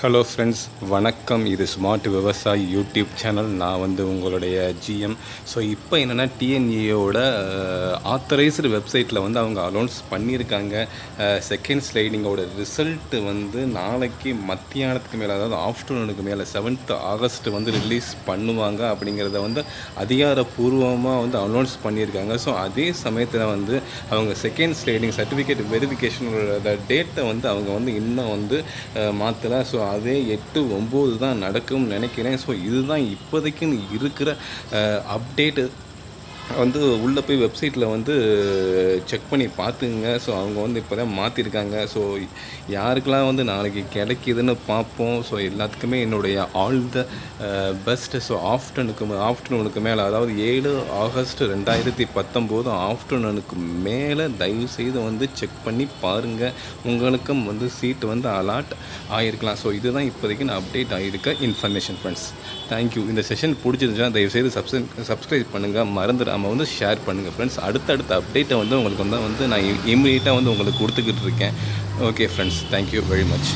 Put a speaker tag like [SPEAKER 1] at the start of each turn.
[SPEAKER 1] Hello friends, வணக்கம். இது smart விவசாயி யூடியூப் சேனல். நான் உங்களுடைய ஜிஎம். ஸோ இப்போ என்னென்னா டிஎன்ஏயோட ஆத்தரைஸ்டு வெப்சைட்டில் அவங்க அனௌன்ஸ் பண்ணியிருக்காங்க. செகண்ட் ஸ்லைடிங்கோட ரிசல்ட்டு நாளைக்கு மத்தியானத்துக்கு மேலே, அதாவது ஆஃப்டர்நூனுக்கு மேலே 7th ஆகஸ்ட் ரிலீஸ் பண்ணுவாங்க அப்படிங்கிறத அதிகாரப்பூர்வமாக அனௌன்ஸ் பண்ணியிருக்காங்க. ஸோ அதே சமயத்தில் அவங்க செகண்ட் ஸ்லைடிங் சர்டிஃபிகேட் வெரிஃபிகேஷனோட டேட்டை அவங்க இன்னும் மாற்றலை. ஸோ அதே 8-9 தான் நடக்கும்னு நினைக்கிறேன். ஸோ இதுதான் இப்போதைக்குன்னு இருக்கிற அப்டேட்டு. உள்ளே போய் வெப்சைட்டில் செக் பண்ணி பார்த்துங்க. ஸோ அவங்க இப்போ தான் மாற்றிருக்காங்க. ஸோ யாருக்கெல்லாம் நாளைக்கு கிடைக்கிதுன்னு பார்ப்போம். ஸோ எல்லாத்துக்குமே என்னுடைய ஆல் த பெஸ்ட். ஸோ ஆஃப்டர்நூனுக்கு மேலே, அதாவது 7 ஆகஸ்ட் 2019 ஆஃப்டர்நூனுக்கு மேலே தயவுசெய்து செக் பண்ணி பாருங்கள். உங்களுக்கும் சீட்டு அலாட் ஆகிருக்கலாம். ஸோ இதுதான் இப்போதைக்கு நான் அப்டேட் ஆகிருக்க இன்ஃபர்மேஷன் ஃப்ரெண்ட்ஸ். தேங்க்யூ. இந்த செஷன் பிடிச்சிருந்துச்சுன்னா தயவுசெய்து சப்ஸ்கிரைப் பண்ணுங்கள். மறந்துடாமல் ஷேர் பண்ணுங்கள் ஃப்ரெண்ட்ஸ். அடுத்தடுத்த அப்டேட்டை உங்களுக்கு நான் இம்மீடியட்டாக உங்களுக்கு கொடுத்துக்கிட்டு இருக்கேன். Okay friends, thank you very much.